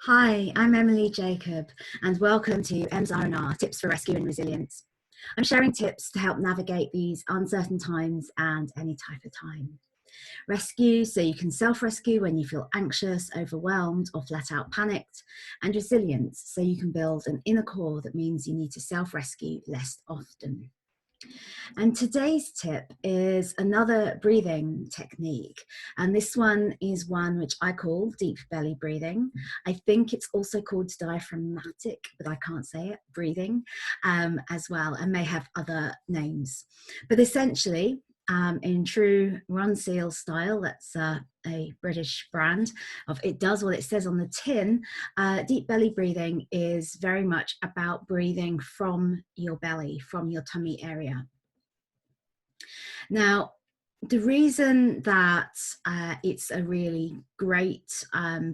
Hi, I'm Emily Jacob, and welcome to Em's R&R, Tips for Rescue and Resilience. I'm sharing tips to help navigate these uncertain times and any type of time. Rescue, so you can self-rescue when you feel anxious, overwhelmed, or flat out panicked, and resilience, so you can build an inner core that means you need to self-rescue less often. And today's tip is another breathing technique. And this one is one which I call deep belly breathing. I think it's also called diaphragmatic, but I can't say it, breathing as well, and may have other names. But essentially, in true Ronseal style, that's a British brand of it does what it says on the tin. Deep belly breathing is very much about breathing from your belly, from your tummy area. Now, the reason that it's a really great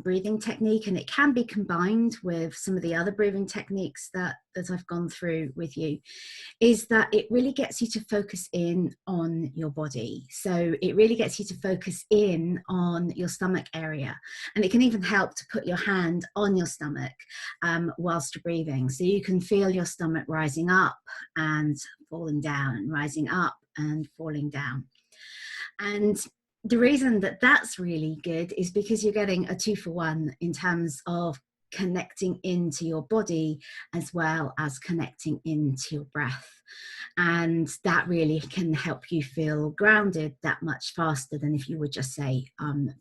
breathing technique, and it can be combined with some of the other breathing techniques that I've gone through with you, is that it really gets you to focus in on your body. So it really gets you to focus in on your stomach area. And it can even help to put your hand on your stomach whilst you're breathing. So you can feel your stomach rising up and falling down, and rising up and falling down. And the reason that that's really good is because you're getting a 2-for-1 in terms of connecting into your body as well as connecting into your breath. And that really can help you feel grounded that much faster than if you would just say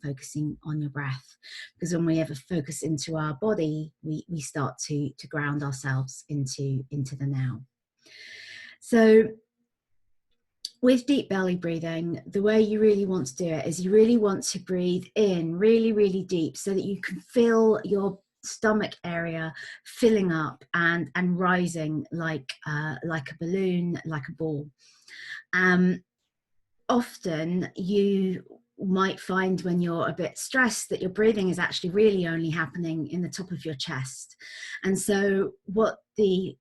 focusing on your breath. Because when we ever focus into our body, we start to ground ourselves into the now. So with deep belly breathing, the way you really want to do it is you really want to breathe in really, really deep so that you can feel your stomach area filling up and rising like a balloon, like a ball. Often you might find when you're a bit stressed that your breathing is actually really only happening in the top of your chest. And so what the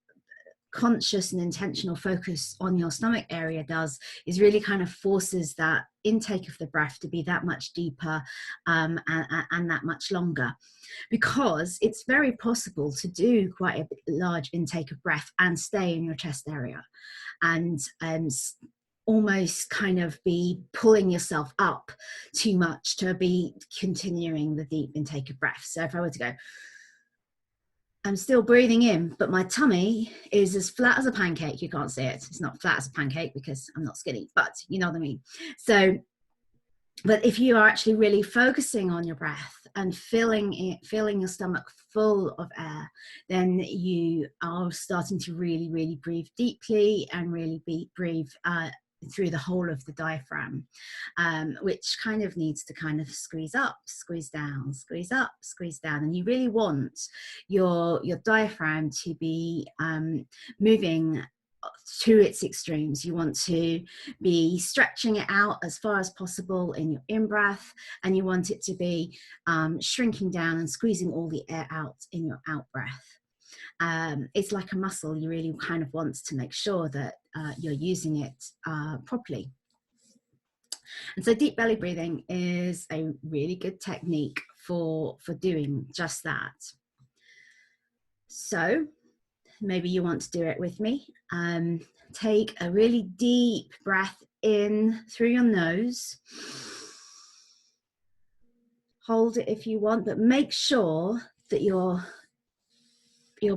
conscious and intentional focus on your stomach area does is really kind of forces that intake of the breath to be that much deeper and that much longer, because it's very possible to do quite a large intake of breath and stay in your chest area and almost kind of be pulling yourself up too much to be continuing the deep intake of breath. So if I were to go, I'm still breathing in, but my tummy is as flat as a pancake. You can't see it. It's not flat as a pancake because I'm not skinny, but you know what I mean. So, but if you are actually really focusing on your breath and filling your stomach full of air, then you are starting to really, really breathe deeply and really breathe through the whole of the diaphragm, which kind of needs to kind of squeeze up, squeeze down, squeeze up, squeeze down. And you really want your diaphragm to be moving to its extremes. You want to be stretching it out as far as possible in your in-breath, and you want it to be shrinking down and squeezing all the air out in your out-breath. It's like a muscle. You really kind of want to make sure that you're using it properly. And so deep belly breathing is a really good technique for doing just that. So maybe you want to do it with me. Take a really deep breath in through your nose. Hold it if you want, but make sure that your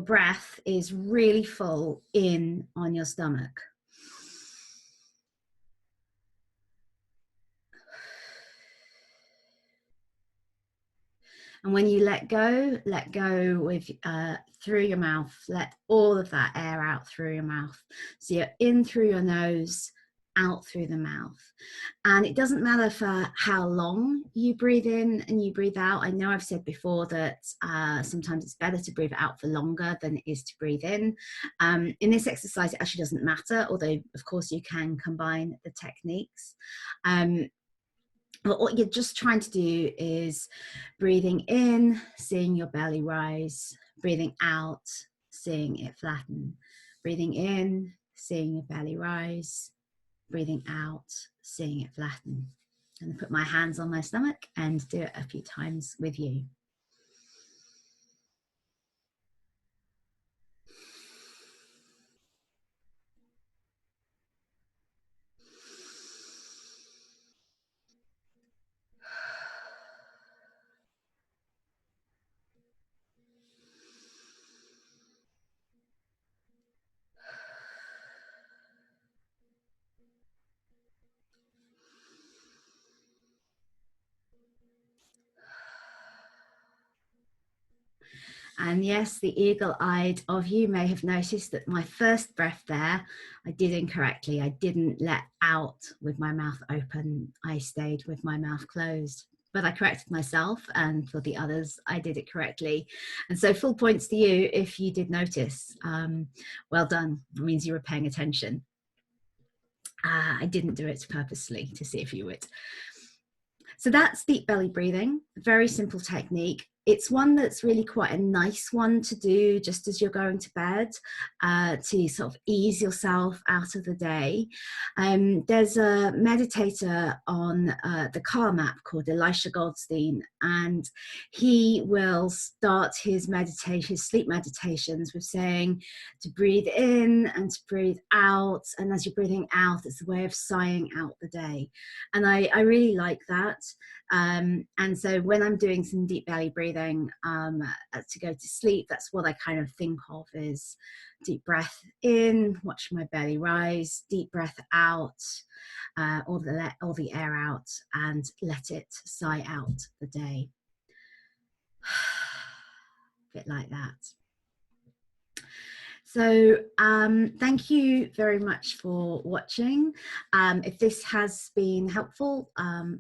breath is really full in on your stomach. And when you let go with through your mouth. Let all of that air out through your mouth. So you're in through your nose, out through the mouth. And it doesn't matter for how long you breathe in and you breathe out. I know I've said before that sometimes it's better to breathe out for longer than it is to breathe in. In this exercise, it actually doesn't matter, although of course you can combine the techniques. But what you're just trying to do is breathing in, seeing your belly rise, breathing out, seeing it flatten, breathing in, seeing your belly rise, breathing out, seeing it flatten. I'm going to put my hands on my stomach and do it a few times with you. And yes, the eagle-eyed of you may have noticed that my first breath there, I did incorrectly. I didn't let out with my mouth open. I stayed with my mouth closed. But I corrected myself, and for the others, I did it correctly. And so full points to you if you did notice. Well done. It means you were paying attention. I didn't do it purposely to see if you would. So that's deep belly breathing, very simple technique. It's one that's really quite a nice one to do just as you're going to bed, to sort of ease yourself out of the day. There's a meditator on the Calm app called Elisha Goldstein, and he will start his meditation, his sleep meditations, with saying to breathe in and to breathe out. And as you're breathing out, it's a way of sighing out the day. And I really like that. And so when I'm doing some deep belly breathing to go to sleep, that's what I kind of think of is deep breath in, watch my belly rise, deep breath out, all the air out, and let it sigh out the day. A bit like that. So thank you very much for watching. If this has been helpful,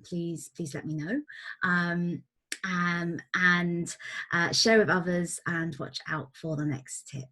please let me know. And share with others, and watch out for the next tip.